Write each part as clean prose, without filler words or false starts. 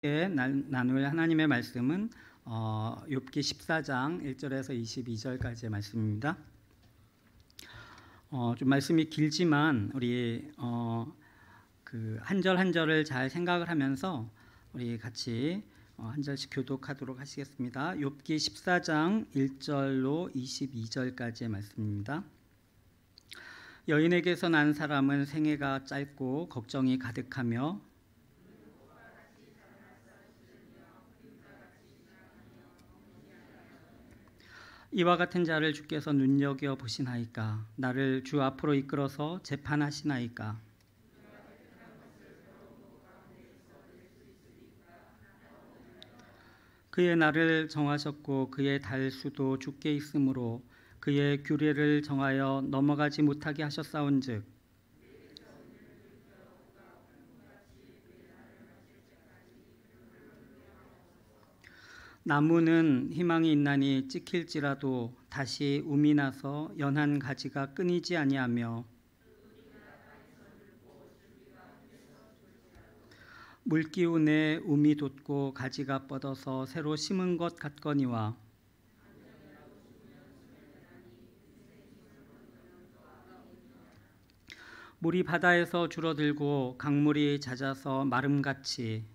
나눌 하나님의 말씀은 욥기 14장 1절에서 22절까지의 말씀입니다. 좀 말씀이 길지만 우리 그 한 절 한 절을 잘 생각을 하면서 우리 같이 한 절씩 교독하도록 하시겠습니다. 욥기 14장 1절로 22절까지의 말씀입니다. 여인에게서 난 사람은 생애가 짧고 걱정이 가득하며 이와 같은 자를 주께서 눈여겨 보시나이까? 나를 주 앞으로 이끌어서 재판하시나이까? 그의 날을 정하셨고 그의 달수도 주께 있으므로 그의 규례를 정하여 넘어가지 못하게 하셨사온즉 나무는 희망이 있나니 찍힐지라도 다시 움이 나서 연한 가지가 끊이지 아니하며 물기운에 움이 돋고 가지가 뻗어서 새로 심은 것 같거니와 물이 바다에서 줄어들고 강물이 잦아서 마름같이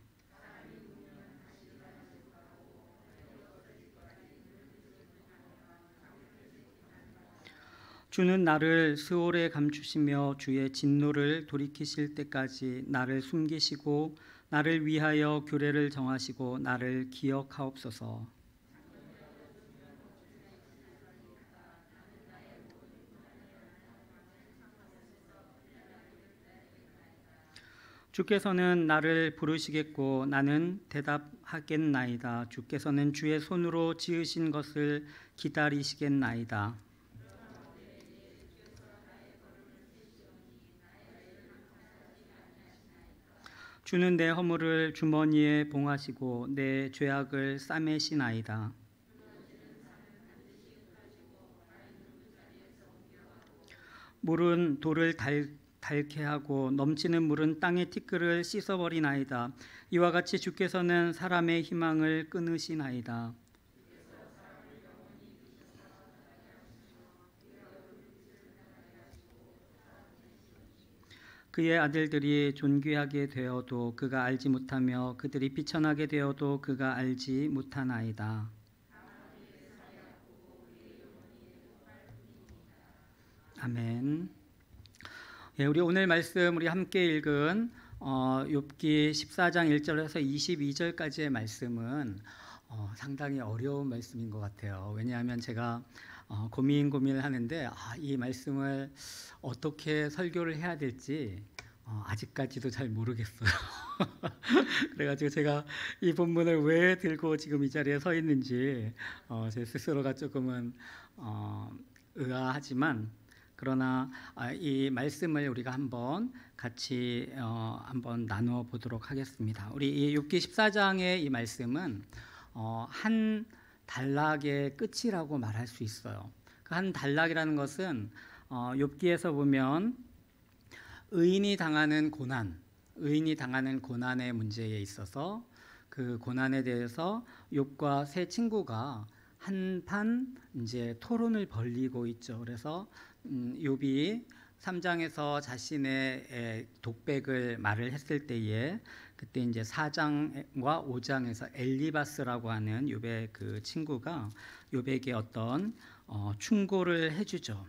주는 나를 스올에 감추시며 주의 진노를 돌이키실 때까지 나를 숨기시고 나를 위하여 규례를 정하시고 나를 기억하옵소서. 주께서는 나를 부르시겠고 나는 대답하겠나이다. 주께서는 주의 손으로 지으신 것을 기다리시겠나이다. 주는 내 허물을 주머니에 봉하시고 내 죄악을 싸매시나이다. 물은 돌을 닳게 하고 넘치는 물은 땅의 티끌을 씻어버리나이다. 이와 같이 주께서는 사람의 희망을 끊으시나이다. 그의 아들들이 존귀하게 되어도 그가 알지 못하며 그들이 비천하게 되어도 그가 알지 못하나이다. 아멘. 예, 우리 오늘 말씀 우리 함께 읽은 욥기 14장 1절에서 22절까지의 말씀은 상당히 어려운 말씀인 것 같아요. 왜냐하면 제가 고민을 하는데 이 말씀을 어떻게 설교를 해야 될지 아직까지도 잘 모르겠어요. 그래가지고 제가 이 본문을 왜 들고 지금 이 자리에 서 있는지 제 스스로가 조금은 의아하지만 그러나 이 말씀을 우리가 한번 같이 한번 나누어 보도록 하겠습니다. 우리 이 욥기 14장의 이 말씀은 한 단락의 끝이라고 말할 수 있어요. 그 한 단락이라는 것은 욥기에서 보면 의인이 당하는 고난의 문제에 있어서 그 고난에 대해서 욥과 세 친구가 한판 이제 토론을 벌이고 있죠. 그래서 욥이 3장에서 자신의 독백을 말을 했을 때에 그때 이제 4장과 5장에서 엘리바스라고 하는 욥의 그 친구가 욥에게 어떤 충고를 해주죠.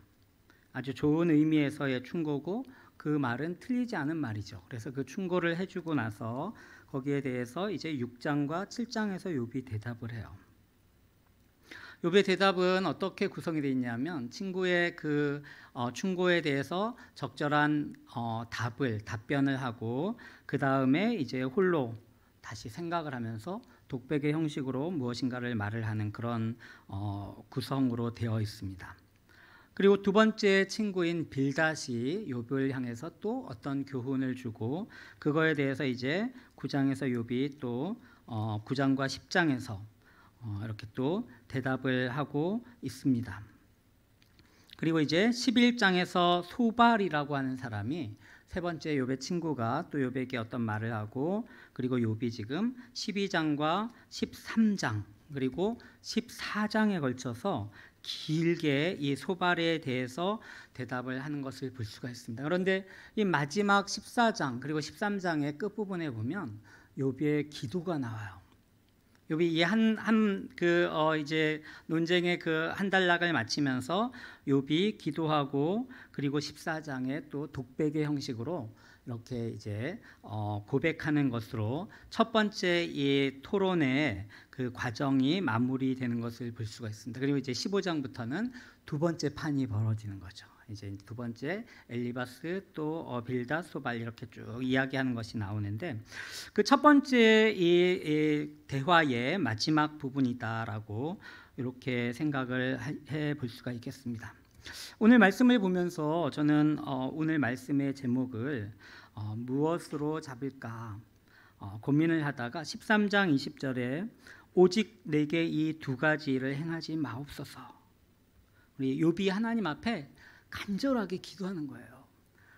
아주 좋은 의미에서의 충고고 그 말은 틀리지 않은 말이죠. 그래서 그 충고를 해주고 나서 거기에 대해서 이제 6장과 7장에서 욥이 대답을 해요. 욥의 대답은 어떻게 구성이 되어 있냐면 친구의 그 충고에 대해서 적절한 답변을 하고 그 다음에 이제 홀로 다시 생각을 하면서 독백의 형식으로 무엇인가를 말을 하는 그런 구성으로 되어 있습니다. 그리고 두 번째 친구인 빌닷이 욥을 향해서 또 어떤 교훈을 주고 그거에 대해서 이제 9장에서 욥이 또 9장과 10장에서 이렇게 또 대답을 하고 있습니다. 그리고 이제 11장에서 소발이라고 하는 사람이 세 번째 욥의 친구가 또 욥에게 어떤 말을 하고, 그리고 욥이 지금 12장과 13장 그리고 14장에 걸쳐서 길게 이 소발에 대해서 대답을 하는 것을 볼 수가 있습니다. 그런데 이 마지막 14장 그리고 13장의 끝부분에 보면 욥의 기도가 나와요. 욥이 이제 논쟁의 그 한 단락을 마치면서 욥이 기도하고, 그리고 14장에 또 독백의 형식으로 이렇게 이제 고백하는 것으로 첫 번째 이 토론의 그 과정이 마무리되는 것을 볼 수가 있습니다. 그리고 이제 15장부터는 두 번째 판이 벌어지는 거죠. 이제 두 번째 엘리바스 또 빌닷 소발 이렇게 쭉 이야기하는 것이 나오는데, 그 첫 번째 이 대화의 마지막 부분이다라고 이렇게 생각을 해 볼 수가 있겠습니다. 오늘 말씀을 보면서 저는 오늘 말씀의 제목을 무엇으로 잡을까 고민을 하다가 13장 20절에 오직 내게 이 두 가지를 행하지 마옵소서. 우리 욥이 하나님 앞에 간절하게 기도하는 거예요.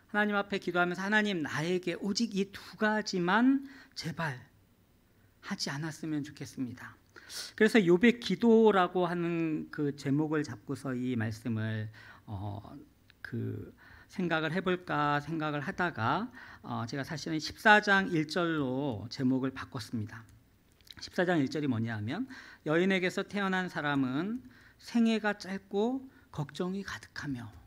하나님 앞에 기도하면서 하나님, 나에게 오직 이 두 가지만 제발 하지 않았으면 좋겠습니다. 그래서 욥의 기도라고 하는 그 제목을 잡고서 이 말씀을 생각을 해볼까 생각을 하다가 제가 사실은 14장 1절로 제목을 바꿨습니다. 14장 1절이 뭐냐 하면, 여인에게서 태어난 사람은 생애가 짧고 걱정이 가득하며.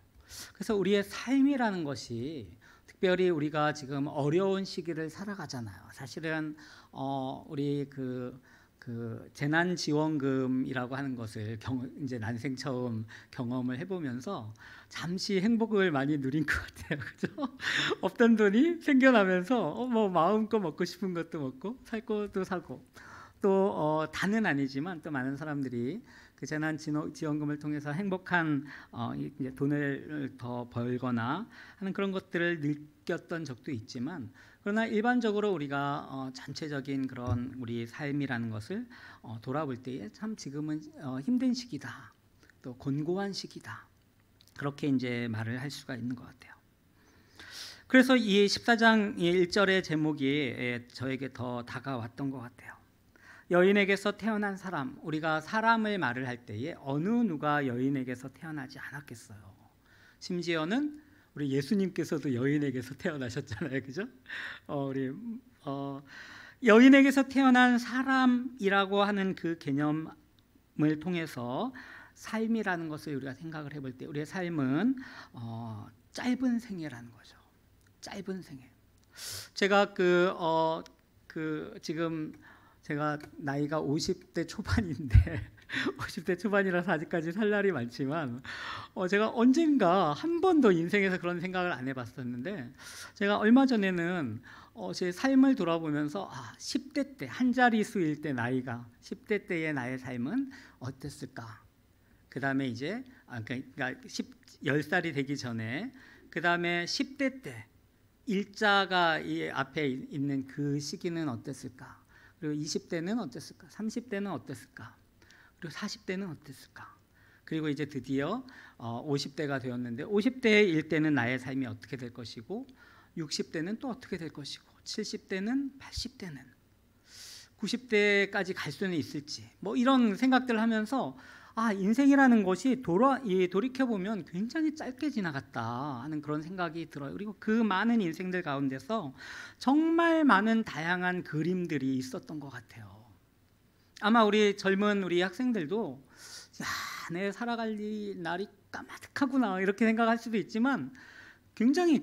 그래서 우리의 삶이라는 것이, 특별히 우리가 지금 어려운 시기를 살아가잖아요. 사실은 우리 그 재난지원금이라고 하는 것을 이제 난생 처음 경험을 해보면서 잠시 행복을 많이 누린 것 같아요. 그죠? 없던 돈이 생겨나면서 뭐 마음껏 먹고 싶은 것도 먹고 살 것도 사고, 또 다는 아니지만 또 많은 사람들이 그 재난지원금을 통해서 행복한 이제 돈을 더 벌거나 하는 그런 것들을 느꼈던 적도 있지만, 그러나 일반적으로 우리가 전체적인 그런 우리 삶이라는 것을 돌아볼 때에 참 지금은 힘든 시기다, 또 곤고한 시기다, 그렇게 이제 말을 할 수가 있는 것 같아요. 그래서 이 14장 1절의 제목이 저에게 더 다가왔던 것 같아요. 여인에게서 태어난 사람, 우리가 사람을 말을 할 때에 어느 누가 여인에게서 태어나지 않았겠어요. 심지어는 우리 예수님께서도 여인에게서 태어나셨잖아요, 그죠? 여인에게서 태어난 사람이라고 하는 그 개념을 통해서 삶이라는 것을 우리가 생각을 해볼 때, 우리의 삶은 짧은 생애라는 거죠. 짧은 생애. 제가 지금 제가 나이가 50대 초반인데 50대 초반이라서 아직까지 살 날이 많지만 제가 언젠가 한 번도 인생에서 그런 생각을 안 해봤었는데, 제가 얼마 전에는 제 삶을 돌아보면서 10대 때, 한 자릿수일 때 나이가 10대 때의 나의 삶은 어땠을까? 그 다음에 이제 그러니까 10살이 되기 전에, 그 다음에 10대 때 일자가 이 앞에 있는 그 시기는 어땠을까? 그리고 20대는 어땠을까? 30대는 어땠을까? 그리고 40대는 어땠을까? 그리고 이제 드디어 50대가 되었는데, 50대일 때는 나의 삶이 어떻게 될 것이고, 60대는 또 어떻게 될 것이고, 70대는, 80대는, 90대까지 갈 수는 있을지, 뭐 이런 생각들을 하면서 인생이라는 것이 돌이켜보면 굉장히 짧게 지나갔다 하는 그런 생각이 들어요. 그리고 그 많은 인생들 가운데서 정말 많은 다양한 그림들이 있었던 것 같아요. 아마 우리 젊은 우리 학생들도 내 살아갈 날이 까마득하구나 이렇게 생각할 수도 있지만, 굉장히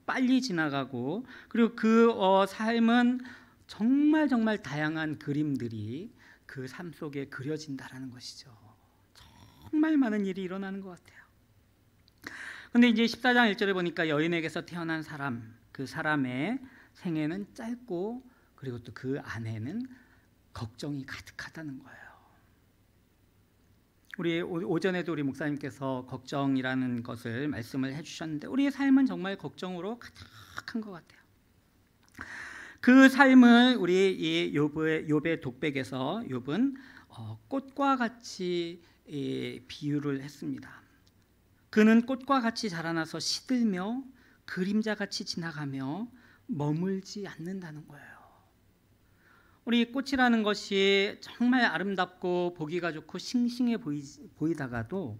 빨리 지나가고, 그리고 삶은 정말 다양한 그림들이 그 삶 속에 그려진다라는 것이죠. 정말 많은 일이 일어나는 것 같아요. 그런데 이제 14장 1절에 보니까 여인에게서 태어난 사람, 그 사람의 생애는 짧고, 그리고 또 그 안에는 걱정이 가득하다는 거예요. 우리 오전에도 우리 목사님께서 걱정이라는 것을 말씀을 해주셨는데, 우리의 삶은 정말 걱정으로 가득한 것 같아요. 그 삶을 우리 이 욥의 독백에서 욥은 꽃과 같이 비유를 했습니다. 그는 꽃과 같이 자라나서 시들며 그림자같이 지나가며 머물지 않는다는 거예요. 우리 꽃이라는 것이 정말 아름답고 보기가 좋고 싱싱해 보이다가도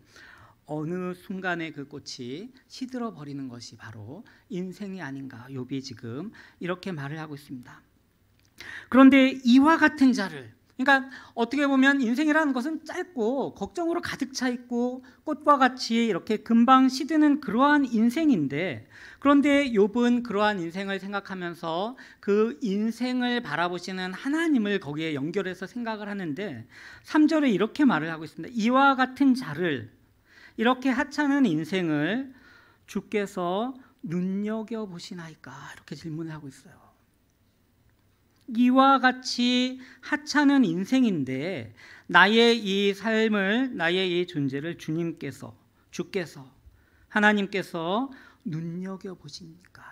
어느 순간에 그 꽃이 시들어 버리는 것이 바로 인생이 아닌가. 욥이 지금 이렇게 말을 하고 있습니다. 그런데 이와 같은 자를, 그러니까 어떻게 보면 인생이라는 것은 짧고 걱정으로 가득 차 있고 꽃과 같이 이렇게 금방 시드는 그러한 인생인데, 그런데 욥은 그러한 인생을 생각하면서 그 인생을 바라보시는 하나님을 거기에 연결해서 생각을 하는데 3절에 이렇게 말을 하고 있습니다. 이와 같은 자를, 이렇게 하찮은 인생을 주께서 눈여겨보시나이까? 이렇게 질문을 하고 있어요. 이와 같이 하찮은 인생인데 나의 이 삶을, 나의 이 존재를 주께서 하나님께서 눈여겨보십니까?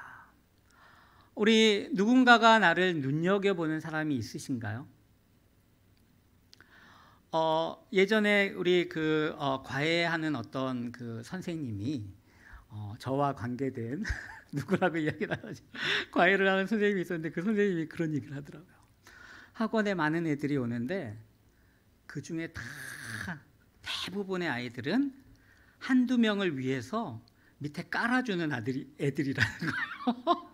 우리 누군가가 나를 눈여겨보는 사람이 있으신가요? 예전에 우리 과외하는 어떤 그 선생님이 저와 관계된 누구라고 이야기를 하죠. 과외를 하는 선생님이 있었는데 그 선생님이 그런 얘기를 하더라고요. 학원에 많은 애들이 오는데 그 중에 대부분의 아이들은 한두 명을 위해서 밑에 깔아주는 애들이라는 거예요.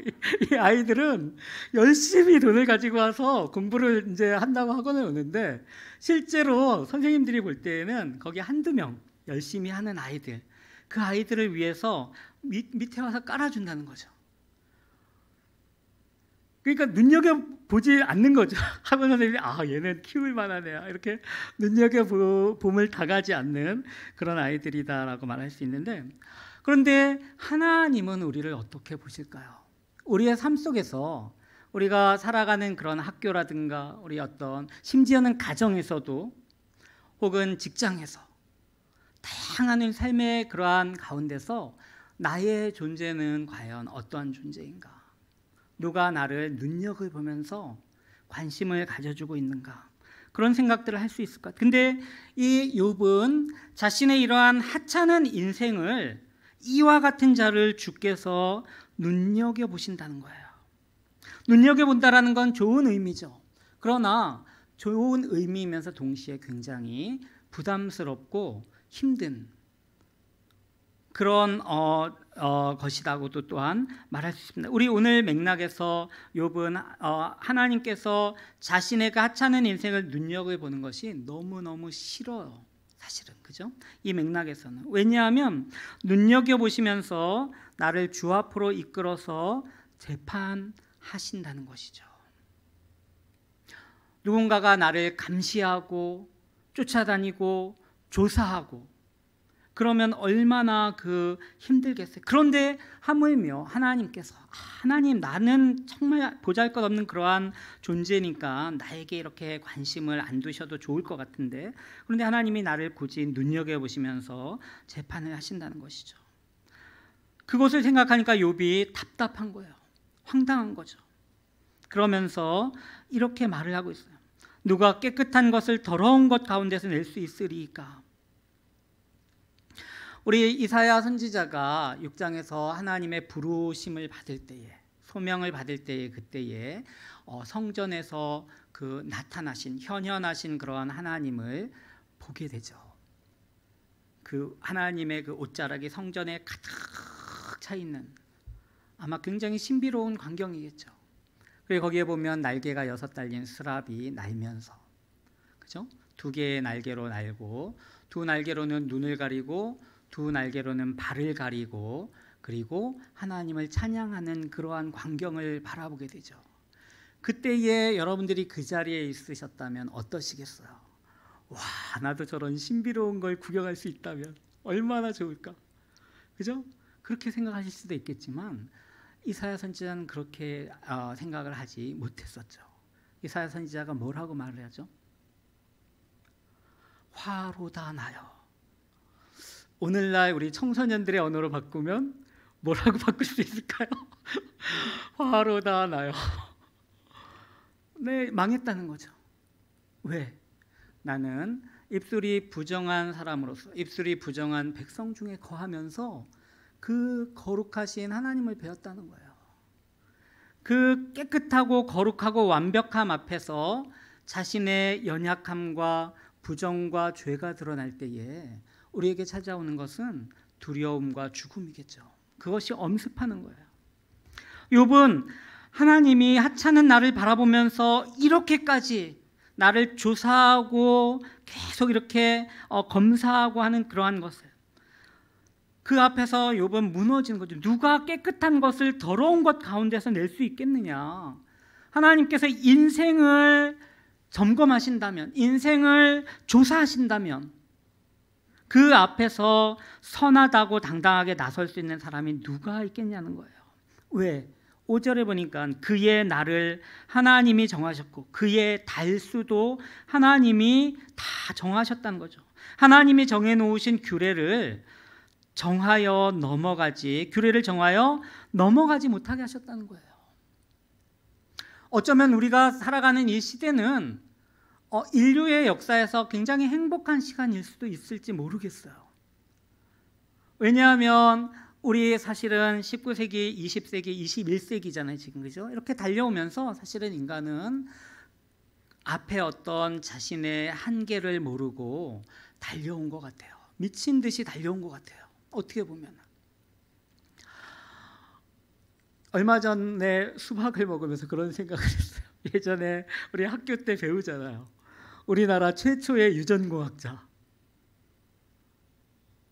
이 아이들은 열심히 돈을 가지고 와서 공부를 이제 한다고 학원에 오는데 실제로 선생님들이 볼 때에는 거기 한두 명 열심히 하는 아이들, 그 아이들을 위해서 밑에 와서 깔아준다는 거죠. 그러니까 눈여겨보지 않는 거죠. 학원 선생님이 얘는 키울 만한 애야, 이렇게 눈여겨봄을 당하지 않는 그런 아이들이다라고 말할 수 있는데, 그런데 하나님은 우리를 어떻게 보실까요? 우리의 삶 속에서 우리가 살아가는 그런 학교라든가 우리 어떤 심지어는 가정에서도 혹은 직장에서 다양한 삶의 그러한 가운데서 나의 존재는 과연 어떠한 존재인가? 누가 나를 눈여겨보면서 관심을 가져주고 있는가? 그런 생각들을 할 수 있을 것 같아요. 근데 이 욥은 자신의 이러한 하찮은 인생을 이와 같은 자를 주께서 눈여겨보신다는 거예요. 눈여겨본다라는 건 좋은 의미죠. 그러나 좋은 의미이면서 동시에 굉장히 부담스럽고 힘든 그런 것이라고도 또한 말할 수 있습니다. 우리 오늘 맥락에서 욥은 하나님께서 자신의 그 하찮은 인생을 눈여겨보는 것이 너무너무 싫어요. 사실은, 그죠? 이 맥락에서는. 왜냐하면 눈여겨보시면서 나를 주 앞으로 이끌어서 재판하신다는 것이죠. 누군가가 나를 감시하고 쫓아다니고 조사하고 그러면 얼마나 힘들겠어요. 그런데 하물며 하나님께서, 하나님, 나는 정말 보잘것없는 그러한 존재니까 나에게 이렇게 관심을 안 두셔도 좋을 것 같은데, 그런데 하나님이 나를 굳이 눈여겨보시면서 재판을 하신다는 것이죠. 그것을 생각하니까 욥이 답답한 거예요. 황당한 거죠. 그러면서 이렇게 말을 하고 있어요. 누가 깨끗한 것을 더러운 것 가운데서 낼 수 있으리까? 우리 이사야 선지자가 6장에서 하나님의 부르심을 받을 때에, 소명을 받을 때에, 그때에 성전에서 나타나신, 현현하신 그러한 하나님을 보게 되죠. 그 하나님의 그 옷자락이 성전에 가득 차 있는, 아마 굉장히 신비로운 광경이겠죠. 그리고 거기에 보면 날개가 6 달린 스랍이 날면서, 그죠? 2개의 날개로 날고, 2 날개로는 눈을 가리고, 2 날개로는 발을 가리고, 그리고 하나님을 찬양하는 그러한 광경을 바라보게 되죠. 그때에 여러분들이 그 자리에 있으셨다면 어떠시겠어요? 와, 나도 저런 신비로운 걸 구경할 수 있다면 얼마나 좋을까? 그죠? 그렇게 생각하실 수도 있겠지만 이사야 선지자는 그렇게 생각을 하지 못했었죠. 이사야 선지자가 뭐라고 말을 하죠? 화로다 나여. 오늘날 우리 청소년들의 언어로 바꾸면 뭐라고 바꿀 수 있을까요? 화로다 나여. 네, 망했다는 거죠. 왜? 나는 입술이 부정한 사람으로서, 입술이 부정한 백성 중에 거하면서 그 거룩하신 하나님을 배웠다는 거예요. 그 깨끗하고 거룩하고 완벽함 앞에서 자신의 연약함과 부정과 죄가 드러날 때에 우리에게 찾아오는 것은 두려움과 죽음이겠죠. 그것이 엄습하는 거예요. 욥은 하나님이 하찮은 나를 바라보면서 이렇게까지 나를 조사하고 계속 이렇게 검사하고 하는 그러한 것을, 그 앞에서 욥은 무너지는 거죠. 누가 깨끗한 것을 더러운 것 가운데서 낼 수 있겠느냐. 하나님께서 인생을 점검하신다면, 인생을 조사하신다면 그 앞에서 선하다고 당당하게 나설 수 있는 사람이 누가 있겠냐는 거예요. 왜? 5절에 보니까 그의 날을 하나님이 정하셨고 그의 달수도 하나님이 다 정하셨다는 거죠. 하나님이 정해놓으신 규례를 정하여 넘어가지 못하게 하셨다는 거예요. 어쩌면 우리가 살아가는 이 시대는 인류의 역사에서 굉장히 행복한 시간일 수도 있을지 모르겠어요. 왜냐하면 우리 사실은 19세기, 20세기, 21세기잖아요 지금, 그죠? 이렇게 달려오면서 사실은 인간은 앞에 어떤 자신의 한계를 모르고 달려온 것 같아요. 미친 듯이 달려온 것 같아요. 어떻게 보면 얼마 전에 수박을 먹으면서 그런 생각을 했어요. 예전에 우리 학교 때 배우잖아요. 우리나라 최초의 유전공학자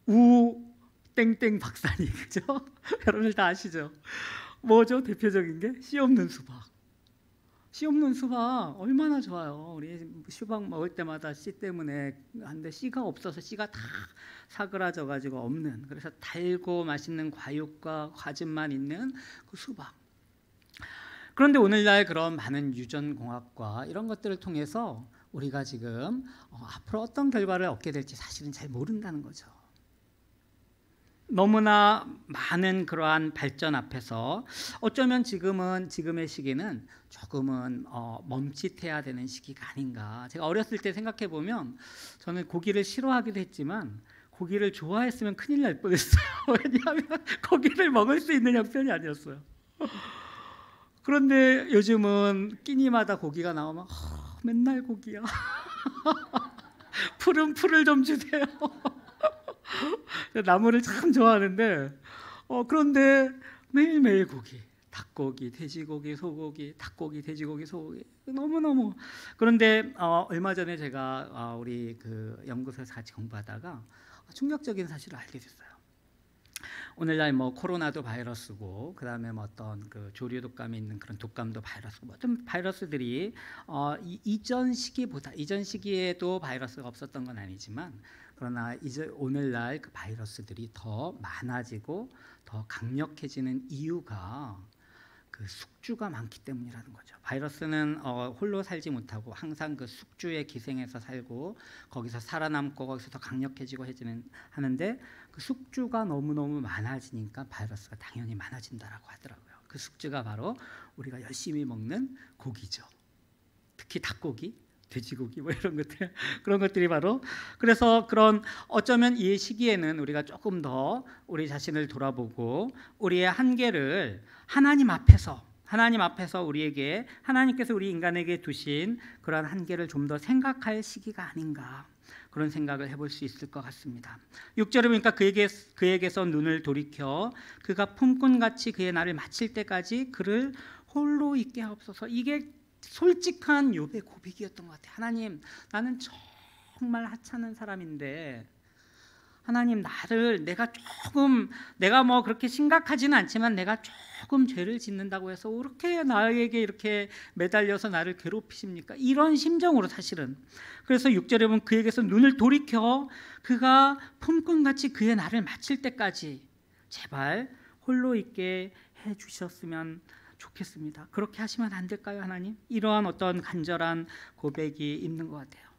우 땡땡 박사님, 그죠? 여러분들 다 아시죠? 뭐죠? 대표적인 게 씨 없는 수박. 씨 없는 수박 얼마나 좋아요. 우리 수박 먹을 때마다 씨 때문에 한데 씨가 없어서 씨가 다 사그라져 가지고 없는, 그래서 달고 맛있는 과육과 과즙만 있는 그 수박. 그런데 오늘날 그런 많은 유전공학과 이런 것들을 통해서 우리가 지금 앞으로 어떤 결과를 얻게 될지 사실은 잘 모른다는 거죠. 너무나 많은 그러한 발전 앞에서 어쩌면 지금의 시기는 조금은 멈칫해야 되는 시기가 아닌가. 제가 어렸을 때 생각해 보면 저는 고기를 싫어하기도 했지만 고기를 좋아했으면 큰일 날 뻔했어요. 왜냐하면 고기를 먹을 수 있는 형편이 아니었어요. 그런데 요즘은 끼니마다 고기가 나오면 맨날 고기야. 풀을 좀 주세요. 나물을 참 좋아하는데 그런데 매일매일 고기, 닭고기, 돼지고기, 소고기, 닭고기, 돼지고기, 소고기 너무너무. 그런데 얼마 전에 제가 우리 그 연구소에서 같이 공부하다가 충격적인 사실을 알게 됐어요. 오늘날 뭐 코로나도 바이러스고 그다음에 뭐 어떤 그 조류 독감이 있는 그런 독감도 바이러스고 뭐 어떤 바이러스들이 이전 시기에도 바이러스가 없었던 건 아니지만, 그러나 이제 오늘날 그 바이러스들이 더 많아지고 더 강력해지는 이유가 그 숙주가 많기 때문이라는 거죠. 바이러스는 홀로 살지 못하고 항상 그 숙주에 기생해서 살고 거기서 살아남고 거기서 더 강력해지고 하는데 그 숙주가 너무너무 많아지니까 바이러스가 당연히 많아진다라고 하더라고요. 그 숙주가 바로 우리가 열심히 먹는 고기죠. 특히 닭고기, 돼지고기 뭐 이런 것들, 그런 것들이 바로, 그래서 그런 어쩌면 이 시기에는 우리가 조금 더 우리 자신을 돌아보고 우리의 한계를 하나님 앞에서 우리에게, 하나님께서 우리 인간에게 두신 그런 한계를 좀 더 생각할 시기가 아닌가, 그런 생각을 해볼 수 있을 것 같습니다. 6절에 보니까 그에게서 눈을 돌이켜 그가 품꾼같이 그의 날을 마칠 때까지 그를 홀로 있게 하옵소서. 이게 솔직한 욥의 고백이었던 것 같아요. 하나님, 나는 정말 하찮은 사람인데 하나님, 내가 뭐 그렇게 심각하지는 않지만 내가 조금 죄를 짓는다고 해서 그렇게 나에게 이렇게 매달려서 나를 괴롭히십니까? 이런 심정으로 사실은. 그래서 6절에 보면 그에게서 눈을 돌이켜 그가 품꾼같이 그의 날을 마칠 때까지 제발 홀로 있게 해주셨으면 좋겠습니다. 그렇게 하시면 안 될까요, 하나님? 이러한 어떤 간절한 고백이 있는 것 같아요.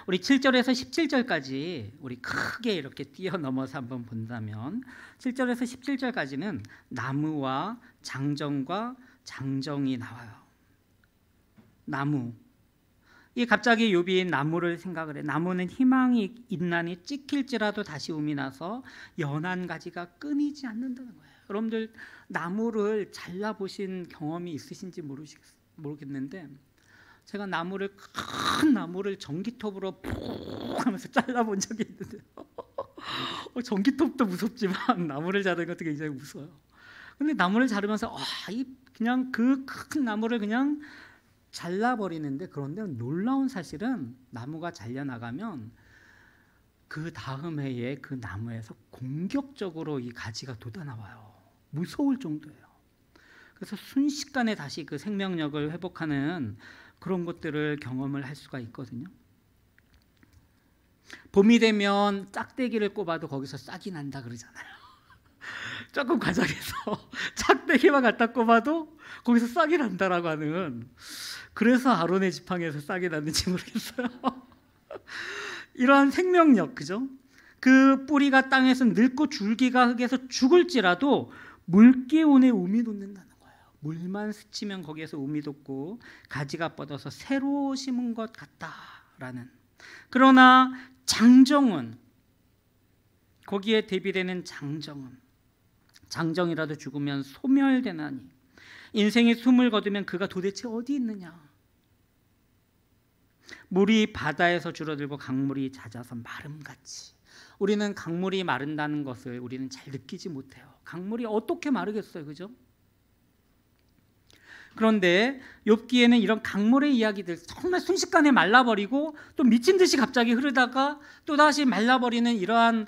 우리 7절에서 17절까지 우리 크게 이렇게 뛰어넘어서 한번 본다면 7절에서 17절까지는 나무와 장정과 장정이 나와요. 나무, 이 갑자기 욥이 나무를 생각을 해. 나무는 희망이 있나니 찍힐지라도 다시 움이 나서 연한 가지가 끊이지 않는다는 거예요. 여러분들 나무를 잘라보신 경험이 있으신지 모르겠는데 제가 큰 나무를 전기톱으로 푹 하면서 잘라본 적이 있는데요. 전기톱도 무섭지만 나무를 자르는 것도 굉장히 무서워요. 근데 나무를 자르면서 그냥 그 큰 나무를 그냥 잘라버리는데, 그런데 놀라운 사실은 나무가 잘려나가면 그 다음 해에 그 나무에서 공격적으로 이 가지가 돋아나와요. 무서울 정도예요. 그래서 순식간에 다시 그 생명력을 회복하는 그런 것들을 경험을 할 수가 있거든요. 봄이 되면 짝대기를 꼽아도 거기서 싹이 난다 그러잖아요. 조금 과장해서 짝대기만 갖다 꼽아도 거기서 싹이 난다라고 하는, 그래서 아론의 지팡이에서 싹이 났는지 모르겠어요. 이러한 생명력, 그죠? 그 뿌리가 땅에서 늙고 줄기가 흙에서 죽을지라도 물기운에 움이 돋는다는 거예요. 물만 스치면 거기에서 움이 돋고 가지가 뻗어서 새로 심은 것 같다라는. 그러나 장정은, 거기에 대비되는 장정이라도 죽으면 소멸되나니 인생이 숨을 거두면 그가 도대체 어디 있느냐. 물이 바다에서 줄어들고 강물이 잦아서 마름같이. 우리는 강물이 마른다는 것을 우리는 잘 느끼지 못해요. 강물이 어떻게 마르겠어요, 그죠? 그런데 욥기에는 이런 강물의 이야기들, 정말 순식간에 말라버리고 또 미친 듯이 갑자기 흐르다가 또 다시 말라버리는 이러한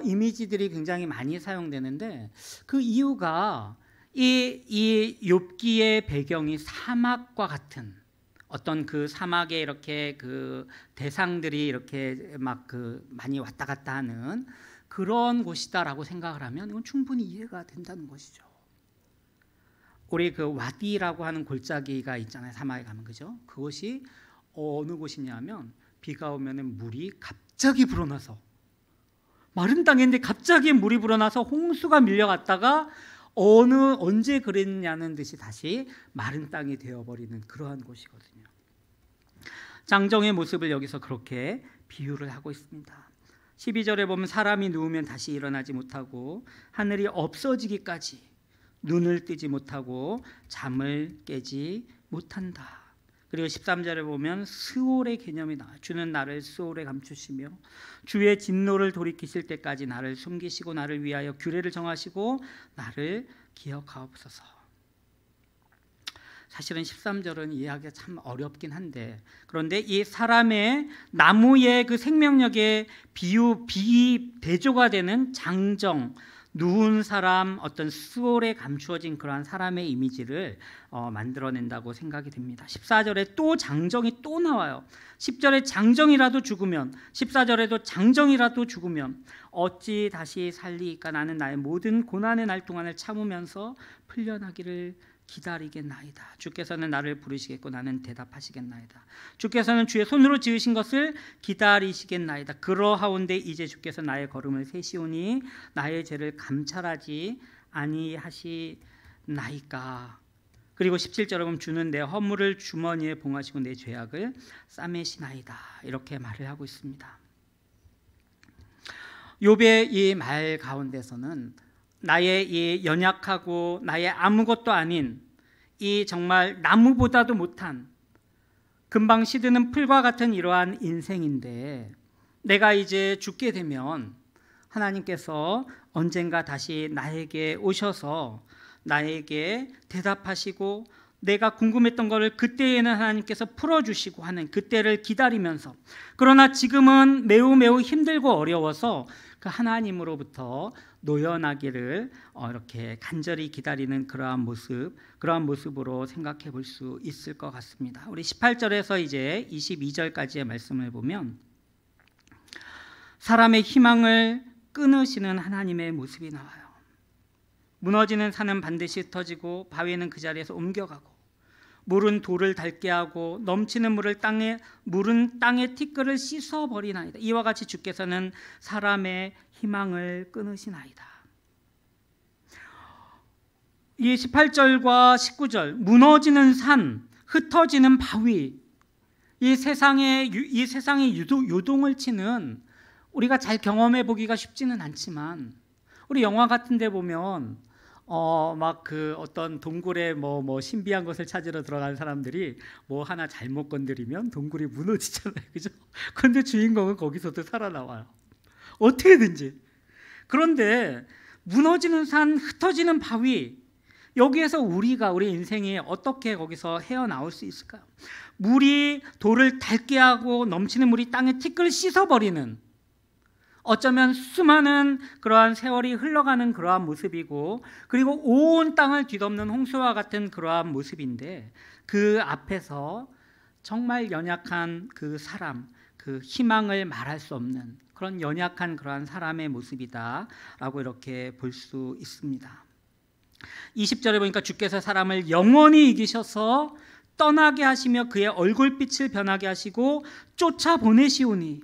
이미지들이 굉장히 많이 사용되는데, 그 이유가 이 욥기의 배경이 사막과 같은 어떤 그 사막에 이렇게 그 대상들이 이렇게 막 그 많이 왔다 갔다 하는 그런 곳이다라고 생각을 하면 이건 충분히 이해가 된다는 것이죠. 우리 그 와디라고 하는 골짜기가 있잖아요. 사막에 가면, 그죠? 그것이 어느 곳이냐면 비가 오면은 물이 갑자기 불어나서, 마른 땅인데 갑자기 물이 불어나서 홍수가 밀려갔다가 언제 그랬냐는 듯이 다시 마른 땅이 되어버리는 그러한 곳이거든요. 장정의 모습을 여기서 그렇게 비유를 하고 있습니다. 12절에 보면 사람이 누우면 다시 일어나지 못하고 하늘이 없어지기까지 눈을 뜨지 못하고 잠을 깨지 못한다. 그리고 13절에 보면 스올의 개념이 나와요. 주는 나를 스올에 감추시며 주의 진노를 돌이키실 때까지 나를 숨기시고 나를 위하여 규례를 정하시고 나를 기억하옵소서. 사실은 13절은 이해하기가 참 어렵긴 한데, 그런데 이 사람의 나무의 그 생명력의 대조가 되는 장정, 누운 사람, 어떤 스올에 감추어진 그러한 사람의 이미지를 만들어낸다고 생각이 됩니다. 14절에 또 장정이 또 나와요. 10절에 장정이라도 죽으면, 14절에도 장정이라도 죽으면 어찌 다시 살리이까. 나는 나의 모든 고난의 날 동안을 참으면서 풀려나기를 기다리겠나이다. 주께서는 나를 부르시겠고 나는 대답하시겠나이다. 주께서는 주의 손으로 지으신 것을 기다리시겠나이다. 그러하온데 이제 주께서 나의 걸음을 세시오니 나의 죄를 감찰하지 아니하시나이까. 그리고 17절에 보면 주는 내 허물을 주머니에 봉하시고 내 죄악을 싸매시나이다. 이렇게 말을 하고 있습니다. 욥의 이 말 가운데서는 나의 이 연약하고 나의 아무것도 아닌 이 정말 나무보다도 못한 금방 시드는 풀과 같은 이러한 인생인데, 내가 이제 죽게 되면 하나님께서 언젠가 다시 나에게 오셔서 나에게 대답하시고 내가 궁금했던 것을 그때에는 하나님께서 풀어주시고 하는 그때를 기다리면서, 그러나 지금은 매우 힘들고 어려워서 그 하나님으로부터 노연하기를 이렇게 간절히 기다리는 그러한 모습으로 생각해 볼 수 있을 것 같습니다. 우리 18절에서 이제 22절까지의 말씀을 보면 사람의 희망을 끊으시는 하나님의 모습이 나와요. 무너지는 산은 반드시 흩어지고 바위는 그 자리에서 옮겨가고 물은 돌을 닳게 하고 넘치는 물은 땅의 티끌을 씻어버리나이다. 이와 같이 주께서는 사람의 희망을 끊으시나이다. 이 18절과 19절, 무너지는 산, 흩어지는 바위, 이 세상의 요동을 치는 우리가 잘 경험해 보기가 쉽지는 않지만 우리 영화 같은 데 보면 막 그 어떤 동굴에 뭐 신비한 것을 찾으러 들어가는 사람들이 뭐 하나 잘못 건드리면 동굴이 무너지잖아요. 그죠? 그런데 주인공은 거기서도 살아나와요. 어떻게든지. 그런데 무너지는 산, 흩어지는 바위, 여기에서 우리 인생이 어떻게 거기서 헤어나올 수 있을까요? 물이 돌을 닳게 하고 넘치는 물이 땅에 티끌 씻어버리는, 어쩌면 수많은 그러한 세월이 흘러가는 그러한 모습이고, 그리고 온 땅을 뒤덮는 홍수와 같은 그러한 모습인데, 그 앞에서 정말 연약한 그 사람, 그 희망을 말할 수 없는 그런 연약한 그러한 사람의 모습이다라고 이렇게 볼 수 있습니다. 20절에 보니까 주께서 사람을 영원히 이기셔서 떠나게 하시며 그의 얼굴빛을 변하게 하시고 쫓아보내시오니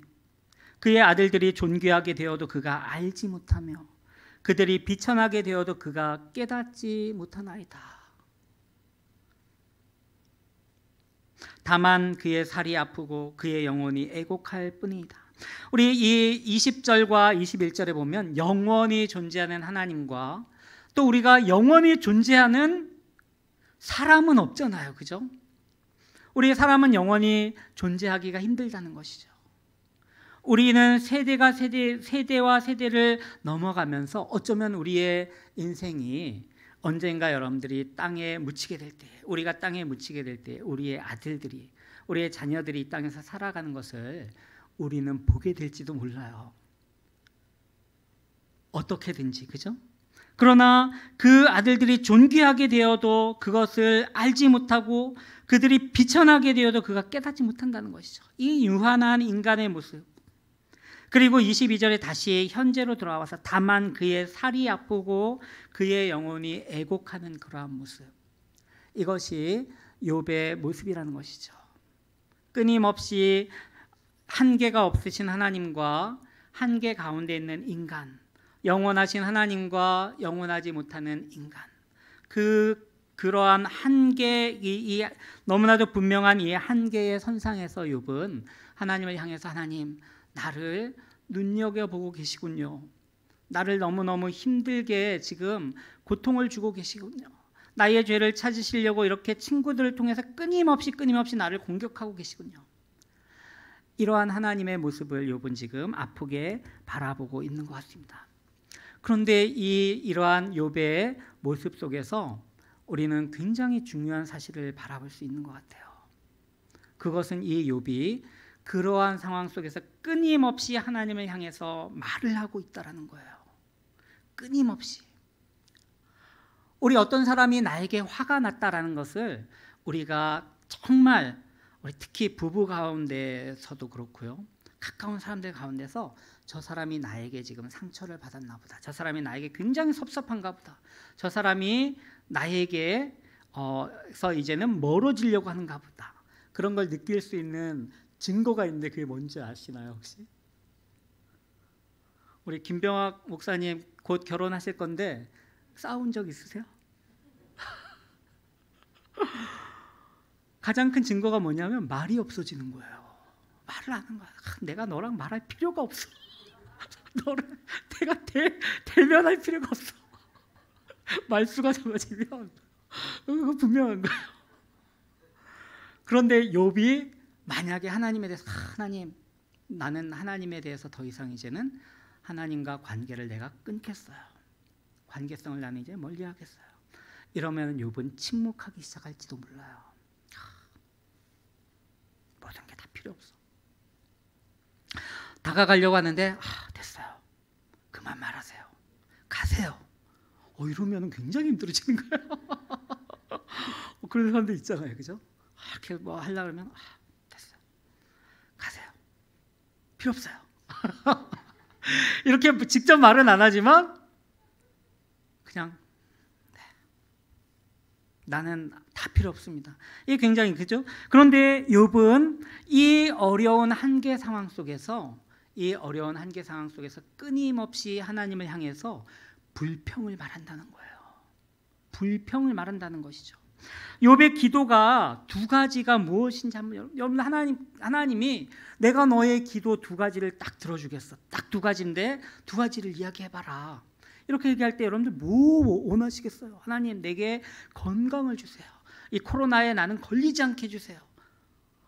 그의 아들들이 존귀하게 되어도 그가 알지 못하며 그들이 비천하게 되어도 그가 깨닫지 못하나이다. 다만 그의 살이 아프고 그의 영혼이 애곡할 뿐이다. 우리 이 20절과 21절에 보면 영원히 존재하는 하나님과 또 우리가 영원히 존재하는 사람은 없잖아요. 그죠? 우리 사람은 영원히 존재하기가 힘들다는 것이죠. 우리는 세대와 세대를 넘어가면서 어쩌면 우리의 인생이 언젠가 여러분들이 땅에 묻히게 될 때, 우리가 땅에 묻히게 될 때 우리의 아들들이, 우리의 자녀들이 이 땅에서 살아가는 것을 우리는 보게 될지도 몰라요. 어떻게든지, 그죠? 그러나 그 아들들이 존귀하게 되어도 그것을 알지 못하고 그들이 비천하게 되어도 그가 깨닫지 못한다는 것이죠. 이 유한한 인간의 모습. 그리고 22절에 다시 현재로 돌아와서 다만 그의 살이 아프고 그의 영혼이 애곡하는 그러한 모습. 이것이 욥의 모습이라는 것이죠. 끊임없이 한계가 없으신 하나님과 한계 가운데 있는 인간, 영원하신 하나님과 영원하지 못하는 인간, 그러한 한계, 이 너무나도 분명한 이 한계의 선상에서 욥은 하나님을 향해서 하나님, 나를 눈여겨보고 계시군요. 나를 너무너무 힘들게 지금 고통을 주고 계시군요. 나의 죄를 찾으시려고 이렇게 친구들을 통해서 끊임없이 나를 공격하고 계시군요. 이러한 하나님의 모습을 욥은 지금 아프게 바라보고 있는 것 같습니다. 그런데 이러한 욥의 모습 속에서 우리는 굉장히 중요한 사실을 바라볼 수 있는 것 같아요. 그것은 이 욥이 그러한 상황 속에서 끊임없이 하나님을 향해서 말을 하고 있다는 거예요. 끊임없이. 우리 어떤 사람이 나에게 화가 났다라는 것을 우리가 정말, 우리 특히 부부 가운데서도 그렇고요, 가까운 사람들 가운데서 저 사람이 나에게 지금 상처를 받았나 보다, 저 사람이 나에게 굉장히 섭섭한가 보다, 저 사람이 나에게 서 이제는 멀어지려고 하는가 보다, 그런 걸 느낄 수 있는 증거가 있는데 그게 뭔지 아시나요 혹시? 우리 김병학 목사님 곧 결혼하실 건데 싸운 적 있으세요? 가장 큰 증거가 뭐냐면 말이 없어지는 거예요. 말을 안 하는 거야. 내가 너랑 말할 필요가 없어. 너를 내가 대면할 필요가 없어. 말수가 적어지면 그거 분명한 거예요. 그런데 욥이 만약에 하나님에 대해서 하나님, 나는 하나님에 대해서 더 이상 이제는 하나님과 관계를 내가 끊겠어요. 관계성을 나는 이제 멀리하겠어요. 이러면 욥은 침묵하기 시작할지도 몰라요. 모든 게 다 필요 없어. 다가가려고 하는데 됐어요. 그만 말하세요. 가세요. 이러면 굉장히 힘들어지는 거예요. 그런 사람들 있잖아요. 그죠? 이렇게 뭐 하려고 하면 됐어요. 가세요. 필요 없어요. 이렇게 직접 말은 안 하지만 그냥 나는 다 필요 없습니다. 이게 굉장히, 그죠? 그런데 욥은 이 어려운 한계 상황 속에서 끊임없이 하나님을 향해서 불평을 말한다는 거예요. 불평을 말한다는 것이죠. 욥의 기도가 두 가지가 무엇인지 한번 여러분, 하나님이 내가 너의 기도 두 가지를 딱 들어주겠어. 딱 두 가지인데 두 가지를 이야기해봐라. 이렇게 얘기할 때 여러분들 뭐 원하시겠어요? 하나님, 내게 건강을 주세요. 이 코로나에 나는 걸리지 않게 해주세요.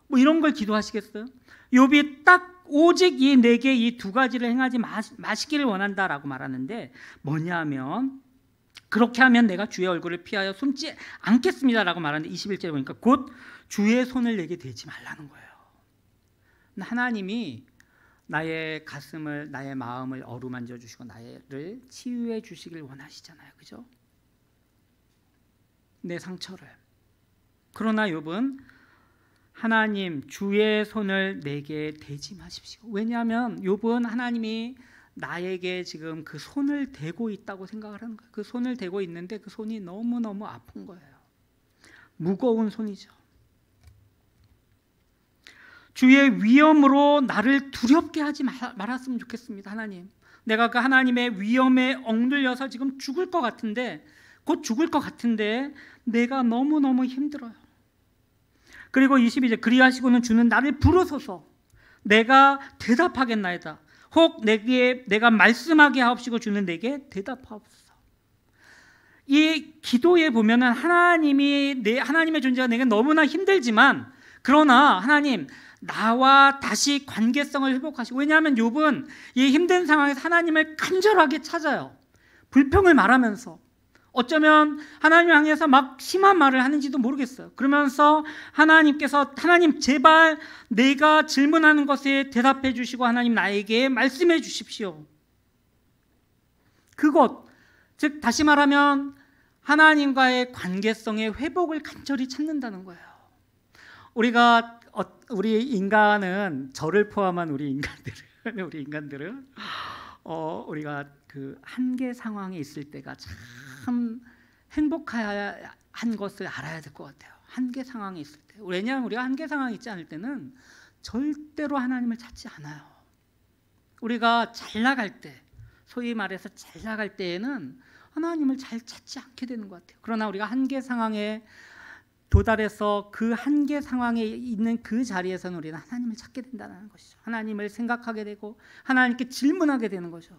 뭐 이런 걸 기도하시겠어요? 욥이 딱 오직 내게 이 두 가지를 행하지 마시기를 원한다라고 말하는데 뭐냐면, 그렇게 하면 내가 주의 얼굴을 피하여 숨지 않겠습니다라고 말하는데 21절에 보니까 곧 주의 손을 내게 대지 말라는 거예요. 하나님이 나의 가슴을, 나의 마음을 어루만져 주시고 나를 치유해 주시길 원하시잖아요. 그죠? 내 상처를. 그러나 욥은 하나님, 주의 손을 내게 대지 마십시오. 왜냐하면 욥은 하나님이 나에게 지금 그 손을 대고 있다고 생각을 하는 거예요. 그 손을 대고 있는데 그 손이 너무너무 아픈 거예요. 무거운 손이죠. 주의 위엄으로 나를 두렵게 하지 말았으면 좋겠습니다. 하나님, 내가 그 하나님의 위엄에 억눌려서 지금 죽을 것 같은데, 곧 죽을 것 같은데 내가 너무너무 힘들어요. 그리고 22절, 그리하시고는 주는 나를 부르소서 내가 대답하겠나이다. 혹 내가 말씀하게 하옵시고 주는 내게 대답하옵소서. 이 기도에 보면은 하나님의 존재가 내게 너무나 힘들지만, 그러나 하나님, 나와 다시 관계성을 회복하시고, 왜냐하면 욥은 이 힘든 상황에서 하나님을 간절하게 찾아요. 불평을 말하면서, 어쩌면 하나님 향해서 막 심한 말을 하는지도 모르겠어요. 그러면서 하나님께서, 하나님 제발 내가 질문하는 것에 대답해 주시고 하나님 나에게 말씀해 주십시오. 그것, 즉 다시 말하면 하나님과의 관계성의 회복을 간절히 찾는다는 거예요. 우리 인간은, 저를 포함한 우리 인간들은 우리가 그 한계 상황에 있을 때가 참 행복한 것을 알아야 될 것 같아요. 한계 상황에 있을 때. 왜냐하면 우리가 한계 상황에 있지 않을 때는 절대로 하나님을 찾지 않아요. 우리가 잘 나갈 때, 소위 말해서 잘 나갈 때에는 하나님을 잘 찾지 않게 되는 것 같아요. 그러나 우리가 한계 상황에 도달해서 그 한계 상황에 있는 그 자리에서는 우리는 하나님을 찾게 된다는 것이죠. 하나님을 생각하게 되고 하나님께 질문하게 되는 거죠.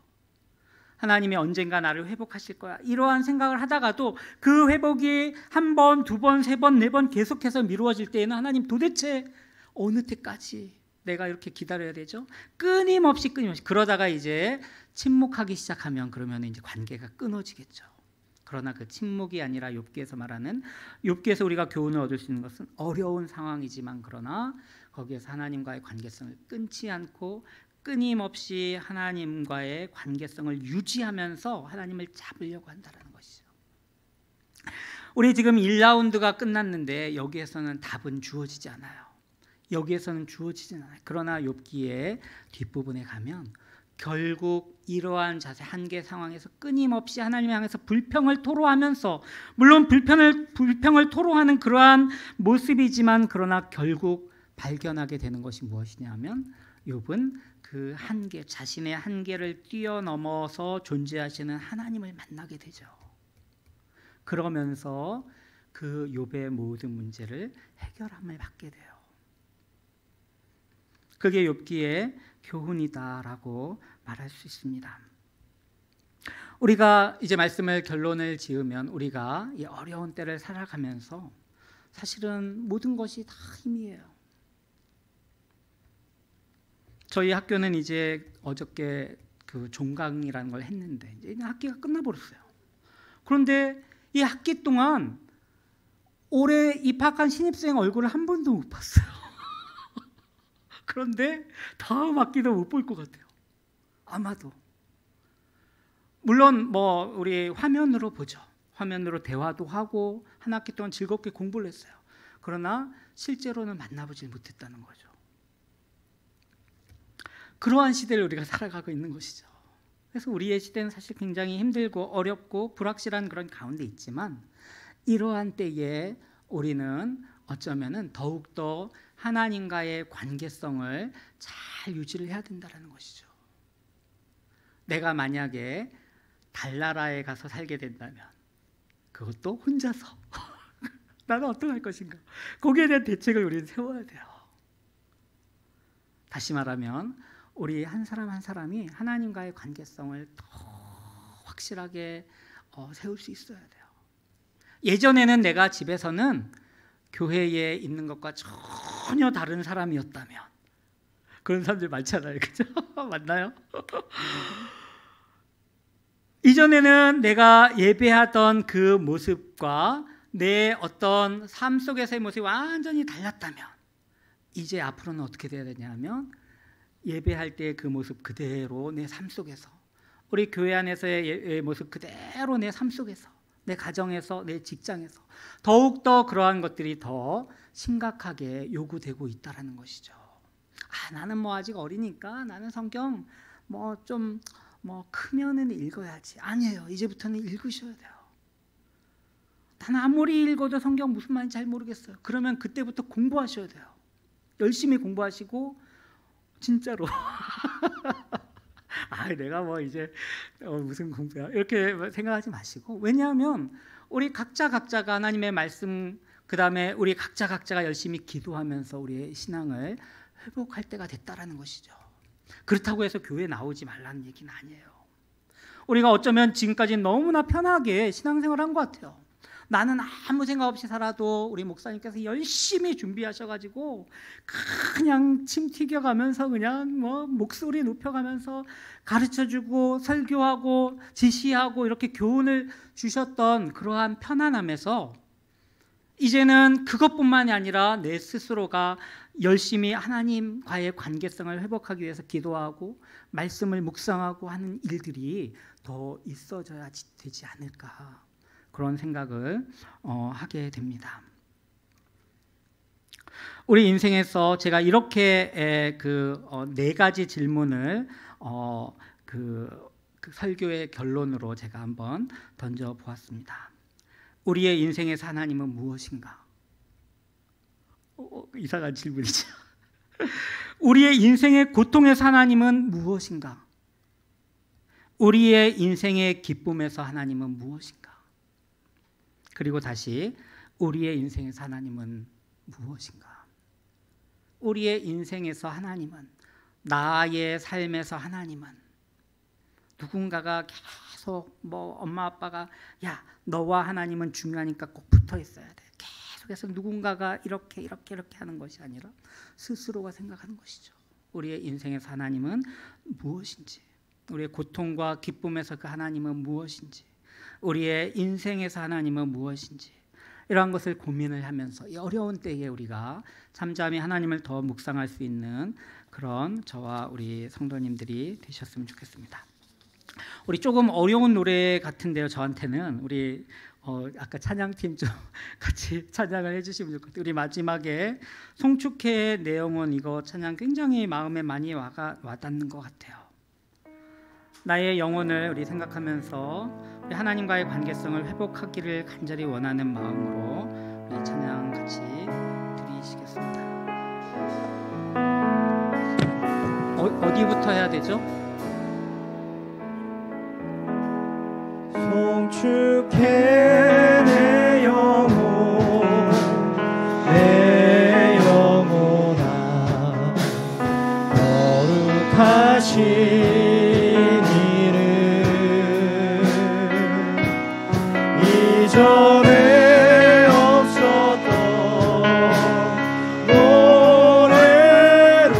하나님이 언젠가 나를 회복하실 거야, 이러한 생각을 하다가도 그 회복이 한 번, 두 번, 세 번, 네 번 계속해서 미루어질 때에는 하나님, 도대체 어느 때까지 내가 이렇게 기다려야 되죠? 끊임없이 그러다가 이제 침묵하기 시작하면, 그러면 이제 관계가 끊어지겠죠. 그러나 그 침묵이 아니라 욥기에서 우리가 교훈을 얻을 수 있는 것은, 어려운 상황이지만 그러나 거기에서 하나님과의 관계성을 끊지 않고 끊임없이 하나님과의 관계성을 유지하면서 하나님을 잡으려고 한다는 것이죠. 우리 지금 1라운드가 끝났는데 여기에서는 답은 주어지지 않아요. 그러나 욥기의 뒷부분에 가면 결국 이러한 자세, 한계 상황에서 끊임없이 하나님 향해서 불평을 토로하면서, 물론 불평을 토로하는 그러한 모습이지만, 그러나 결국 발견하게 되는 것이 무엇이냐 하면, 욥은 그 한계, 자신의 한계를 뛰어넘어서 존재하시는 하나님을 만나게 되죠. 그러면서 그 욥의 모든 문제를 해결함을 받게 돼요. 그게 욥기의 교훈이다라고 말할 수 있습니다. 우리가 이제 결론을 지으면, 우리가 이 어려운 때를 살아가면서 사실은 모든 것이 다 힘이에요. 저희 학교는 이제 어저께 그 종강이라는 걸 했는데 이제 학기가 끝나버렸어요. 그런데 이 학기 동안 올해 입학한 신입생 얼굴을 한 번도 못 봤어요. 그런데 다음 학기도 못 볼 것 같아요. 아마도. 물론 우리 화면으로 보죠. 화면으로 대화도 하고 한 학기 동안 즐겁게 공부를 했어요. 그러나 실제로는 만나보지 못했다는 거죠. 그러한 시대를 우리가 살아가고 있는 것이죠. 그래서 우리의 시대는 사실 굉장히 힘들고 어렵고 불확실한 그런 가운데 있지만, 이러한 때에 우리는 어쩌면은 더욱더 하나님과의 관계성을 잘 유지를 해야 된다는 것이죠. 내가 만약에 달나라에 가서 살게 된다면, 그것도 혼자서 나는 어떡할 것인가? 거기에 대한 대책을 우리는 세워야 돼요. 다시 말하면 우리 한 사람 한 사람이 하나님과의 관계성을 더 확실하게 세울 수 있어야 돼요. 예전에는 내가 집에서는 교회에 있는 것과 전혀 다른 사람이었다면, 그런 사람들 많잖아요, 그죠? 맞나요? 이전에는 내가 예배하던 그 모습과 내 어떤 삶 속에서의 모습이 완전히 달랐다면, 이제 앞으로는 어떻게 돼야 되냐면 예배할 때 그 모습 그대로 내 삶 속에서, 우리 교회 안에서의 모습 그대로 내 삶 속에서, 내 가정에서, 내 직장에서 더욱더 그러한 것들이 더 심각하게 요구되고 있다는 것이죠. 나는 뭐 아직 어리니까 나는 성경 좀 크면은 읽어야지. 아니에요. 이제부터는 읽으셔야 돼요. 나는 아무리 읽어도 성경 무슨 말인지 잘 모르겠어요. 그러면 그때부터 공부하셔야 돼요. 열심히 공부하시고, 진짜로 내가 이제 무슨 공부야 이렇게 생각하지 마시고, 왜냐하면 우리 각자가 하나님의 말씀, 그 다음에 우리 각자가 열심히 기도하면서 우리의 신앙을 회복할 때가 됐다라는 것이죠. 그렇다고 해서 교회에 나오지 말라는 얘기는 아니에요. 우리가 어쩌면 지금까지 너무나 편하게 신앙생활을 한 것 같아요. 나는 아무 생각 없이 살아도 우리 목사님께서 열심히 준비하셔가지고 그냥 침 튀겨가면서 그냥 목소리 높여가면서 가르쳐주고 설교하고 지시하고 이렇게 교훈을 주셨던 그러한 편안함에서, 이제는 그것뿐만이 아니라 내 스스로가 열심히 하나님과의 관계성을 회복하기 위해서 기도하고 말씀을 묵상하고 하는 일들이 더 있어져야 되지 않을까, 그런 생각을 하게 됩니다. 우리 인생에서 제가 이렇게 네 가지 질문을 그 설교의 결론으로 제가 한번 던져 보았습니다. 우리의 인생에서 하나님은 무엇인가? 이상한 질문이죠. 우리의 인생의 고통에서 하나님은 무엇인가? 우리의 인생의 기쁨에서 하나님은 무엇인가? 그리고 다시, 우리의 인생에서 하나님은 무엇인가? 우리의 인생에서 하나님은, 나의 삶에서 하나님은, 누군가가 계속 엄마 아빠가 야, 너와 하나님은 중요하니까 꼭 붙어 있어야 돼, 계속해서 누군가가 이렇게 하는 것이 아니라 스스로가 생각하는 것이죠. 우리의 인생에서 하나님은 무엇인지, 우리의 고통과 기쁨에서 그 하나님은 무엇인지, 우리의 인생에서 하나님은 무엇인지, 이러한 것을 고민을 하면서 이 어려운 때에 우리가 잠잠히 하나님을 더 묵상할 수 있는 그런 저와 우리 성도님들이 되셨으면 좋겠습니다. 우리 조금 어려운 노래 같은데요, 저한테는. 우리 아까 찬양팀 좀 같이 찬양을 해주시면 좋을 것 같아요. 우리 마지막에 송축해 내 영혼, 이거 찬양 굉장히 마음에 많이 와닿는 것 같아요. 나의 영혼을 우리 생각하면서 우리 하나님과의 관계성을 회복하기를 간절히 원하는 마음으로 우리 찬양 같이 드리시겠습니다. 어디부터 해야 되죠? 송축해 내 영혼, 내 영혼아, 거룩하신 이전에 없었던 노래로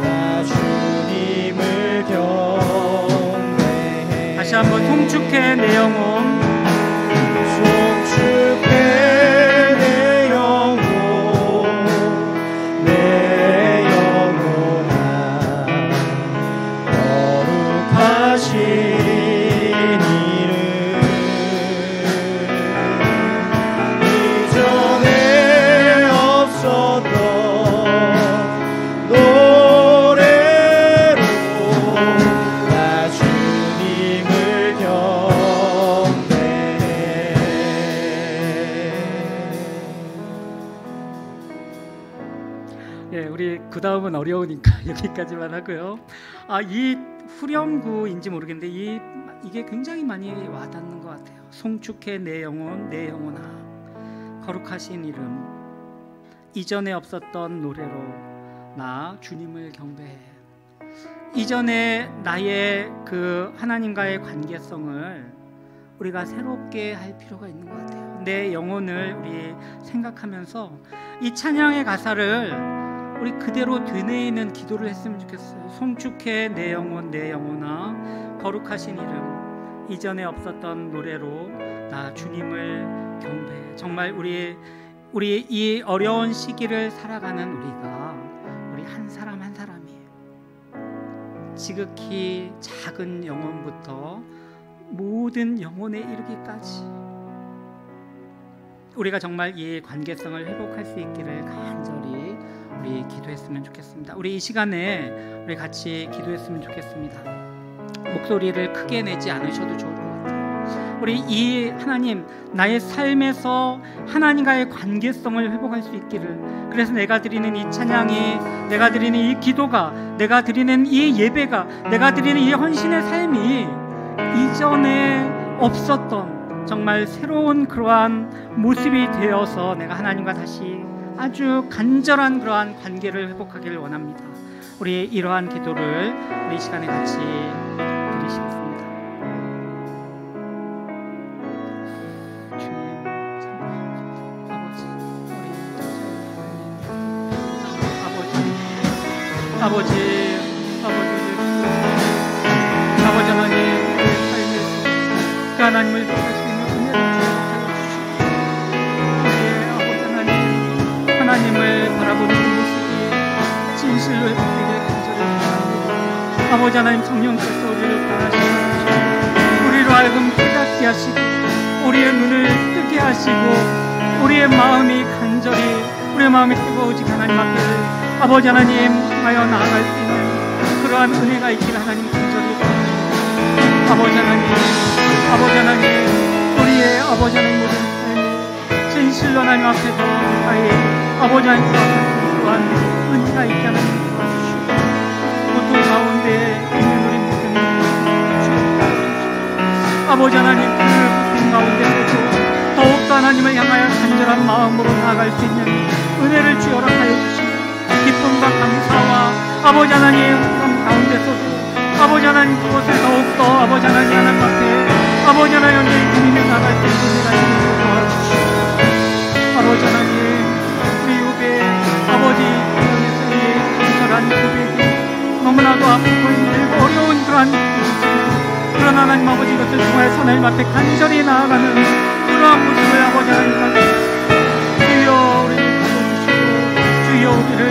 나 주님을 경배해. 다시 한번 송축해 내 영혼, 송축해 내 영혼, 내 영혼아, 거룩하신 그 다음은 어려우니까 여기까지만 하고요. 이 후렴구인지 모르겠는데 이게 굉장히 많이 와닿는 것 같아요. 송축해 내 영혼, 내 영혼아, 거룩하신 이름, 이전에 없었던 노래로 나 주님을 경배해. 이전에 나의 그 하나님과의 관계성을 우리가 새롭게 할 필요가 있는 것 같아요. 내 영혼을 우리 생각하면서 이 찬양의 가사를 우리 그대로 되뇌이는 기도를 했으면 좋겠어요. 송축해 내 영혼 내 영혼아 거룩하신 이름, 이전에 없었던 노래로 나 주님을 경배해. 정말 우리 이 어려운 시기를 살아가는 우리 한 사람 한 사람이 지극히 작은 영혼부터 모든 영혼에 이르기까지 우리가 정말 이 관계성을 회복할 수 있기를 간절히 우리 기도했으면 좋겠습니다. 우리 이 시간에 우리 같이 기도했으면 좋겠습니다. 목소리를 크게 내지 않으셔도 좋을 것 같아요. 우리 이 하나님, 나의 삶에서 하나님과의 관계성을 회복할 수 있기를, 그래서 내가 드리는 이 찬양이, 내가 드리는 이 기도가, 내가 드리는 이 예배가, 내가 드리는 이 헌신의 삶이 이전에 없었던 정말 새로운 그러한 모습이 되어서 내가 하나님과 다시 아주 간절한 그러한 관계를 회복하기를 원합니다. 우리 이러한 기도를 우리 이 시간에 같이 드리시겠습니다. 주님, 아버지 하나님, 우리의 삶에서 그 하나님을 볼 수 있는 은혜를 주시고, 우리의 아버지 하나님, 하나님을 바라보는 모습이 진실로 회복되기를 간절히 바랍니다. 아버지 하나님, 성령께서 우리를 변화시키시고 우리로 하여금 깨닫게 하시고 우리의 눈을 뜨게 하시고 우리의 마음이 간절히, 우리의 마음이 뜨거워지게 하나님 앞에 아버지 하나님 하여 나아갈 수 있는 그러한 은혜가 있기를 하나님 간절히 바랍니다. 아버지 하나님, 우리의 아버지 하나님 모든 삶에 진실로 하나님 앞에서 가까이 아버지 하나님 그러한 은혜가 있게 하나님 도와주시고, 고통 가운데 있는 우리 모든 주여, 아버지 하나님 그 고통 가운데서도 더욱더 하나님을 향하여 간절한 마음으로 나아갈 수 있는 은혜를 주여 허락하여 주시고, 기쁨과 감사와 아버지 하나님 그런 가운데서도 아버지 하나님 그것을 더욱더 아버지 하나님 앞에 아버지 하나님 주님을 나갈 수 있는 은혜가 있는 도와주시고, 아버지 하나님 우리 요배 아버지 하나님의 간절한 고백이 너무나도 아프고 힘들고 어려운 그러한 모습이지만, 그러나 하나님 아버지 이것을 통하여 하나님 앞에 간절히 나아가는 그러한 모습을 아버지 하나님 앞에 주여 우리를 불러주시고 주여 우리를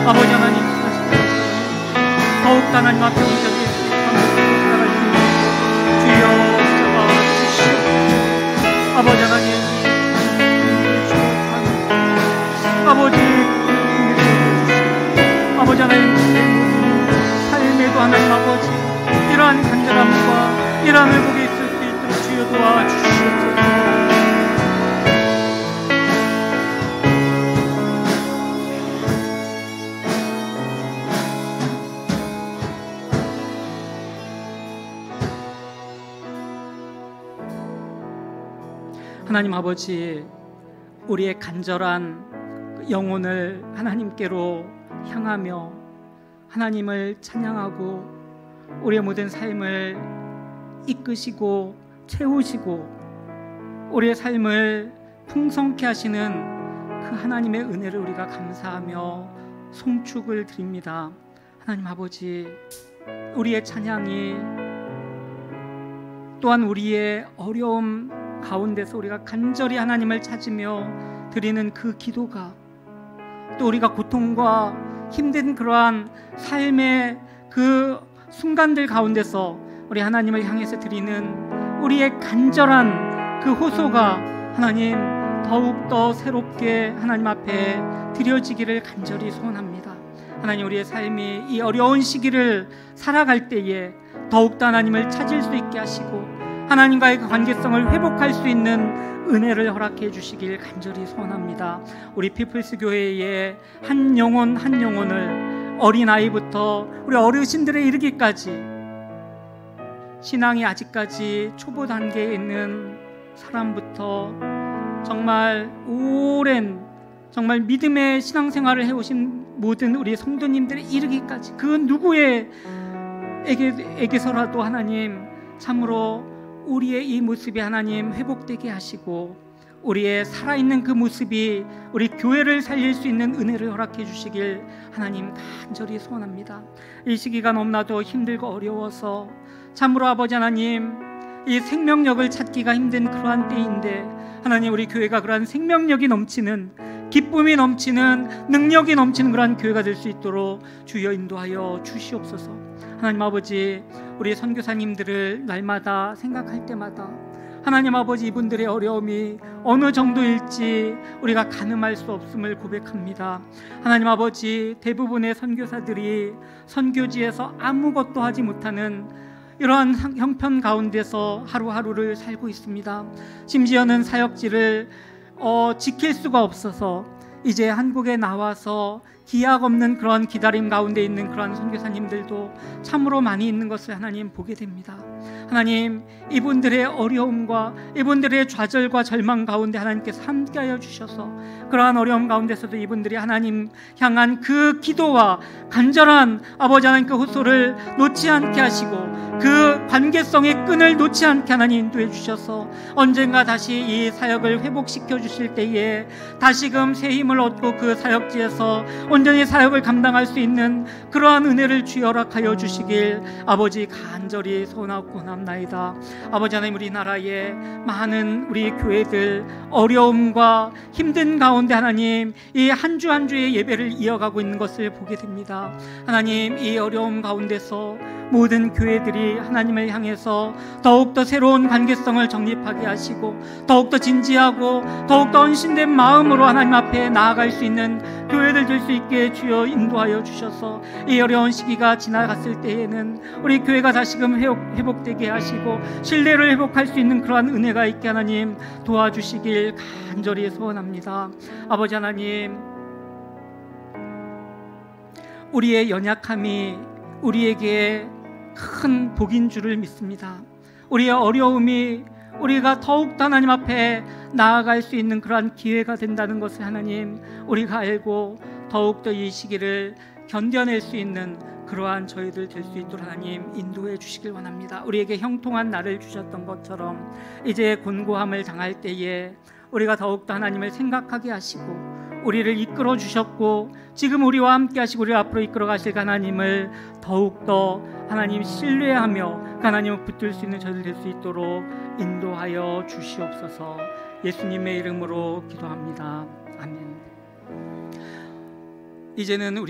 아버지 하나님, 더욱더 하나님 앞에 온전히 살아갈 수 있는 주여 잡아주시옵소서. 아버지 하나님, 아버지 하나님 삶에도 하나님 아버지 이러한 간절함과 이러한 회복이 있을 수 있도록 주여 도와주시옵소서. 하나님 아버지, 우리의 간절한 영혼을 하나님께로 향하며 하나님을 찬양하고 우리의 모든 삶을 이끄시고 채우시고 우리의 삶을 풍성케 하시는 그 하나님의 은혜를 우리가 감사하며 송축을 드립니다. 하나님 아버지, 우리의 찬양이 또한 우리의 어려움 가운데서 우리가 간절히 하나님을 찾으며 드리는 그 기도가, 또 우리가 고통과 힘든 그러한 삶의 그 순간들 가운데서 우리 하나님을 향해서 드리는 우리의 간절한 그 호소가 하나님 더욱더 새롭게 하나님 앞에 드려지기를 간절히 소원합니다. 하나님, 우리의 삶이 이 어려운 시기를 살아갈 때에 더욱더 하나님을 찾을 수 있게 하시고 하나님과의 그 관계성을 회복할 수 있는 은혜를 허락해 주시길 간절히 소원합니다. 우리 피플스 교회의 한 영혼 한 영혼을 어린아이부터 우리 어르신들에 이르기까지 신앙이 아직까지 초보 단계에 있는 사람부터 정말 오랜 정말 믿음의 신앙생활을 해오신 모든 우리 성도님들에 이르기까지 그 누구에게서라도 하나님 참으로 우리의 이 모습이 하나님 회복되게 하시고 우리의 살아있는 그 모습이 우리 교회를 살릴 수 있는 은혜를 허락해 주시길 하나님 간절히 소원합니다. 이 시기가 너무나도 힘들고 어려워서 참으로 아버지 하나님 이 생명력을 찾기가 힘든 그러한 때인데 하나님 우리 교회가 그러한 생명력이 넘치는 기쁨이 넘치는 능력이 넘치는 그러한 교회가 될 수 있도록 주여 인도하여 주시옵소서. 하나님 아버지 우리 선교사님들을 날마다 생각할 때마다 하나님 아버지 이분들의 어려움이 어느 정도일지 우리가 가늠할 수 없음을 고백합니다. 하나님 아버지 대부분의 선교사들이 선교지에서 아무것도 하지 못하는 이러한 형편 가운데서 하루하루를 살고 있습니다. 심지어는 사역지를 지킬 수가 없어서 이제 한국에 나와서 기약 없는 그런 기다림 가운데 있는 그런 선교사님들도 참으로 많이 있는 것을 하나님 보게 됩니다. 하나님 이분들의 어려움과 이분들의 좌절과 절망 가운데 하나님께서 함께하여 주셔서 그러한 어려움 가운데서도 이분들이 하나님 향한 그 기도와 간절한 아버지 하나님 그 호소를 놓지 않게 하시고 그 관계성의 끈을 놓지 않게 하나님 인도해 주셔서 언젠가 다시 이 사역을 회복시켜 주실 때에 다시금 새 힘을 얻고 그 사역지에서 온전히 사역을 감당할 수 있는 그러한 은혜를 주여 허락하여 주시길 아버지 간절히 소원하고 남나이다. 아버지 하나님 우리나라의 많은 우리 교회들 어려움과 힘든 가운데 하나님 이 한 주 한 주의 예배를 이어가고 있는 것을 보게 됩니다. 하나님 이 어려움 가운데서 모든 교회들이 하나님을 향해서 더욱더 새로운 관계성을 정립하게 하시고 더욱더 진지하고 더욱더 헌신된 마음으로 하나님 앞에 나아갈 수 있는 교회들 될 수 있게 주여 인도하여 주셔서 이 어려운 시기가 지나갔을 때에는 우리 교회가 다시금 회복되게 하시고 신뢰를 회복할 수 있는 그러한 은혜가 있게 하나님 도와주시길 간절히 소원합니다. 아버지 하나님 우리의 연약함이 우리에게 큰 복인 줄을 믿습니다. 우리의 어려움이 우리가 더욱더 하나님 앞에 나아갈 수 있는 그러한 기회가 된다는 것을 하나님 우리가 알고 더욱더 이 시기를 견뎌낼 수 있는 그러한 저희들 될 수 있도록 하나님 인도해 주시길 원합니다. 우리에게 형통한 날을 주셨던 것처럼 이제 곤고함을 당할 때에 우리가 더욱더 하나님을 생각하게 하시고 우리를 이끌어 주셨고 지금 우리와 함께 하시고 우리 앞으로 이끌어 가실 하나님을 더욱더 하나님 신뢰하며 하나님을 붙들 수 있는 저희들 될 수 있도록 인도하여 주시옵소서. 예수님의 이름으로 기도합니다. 아멘. 이제는 우리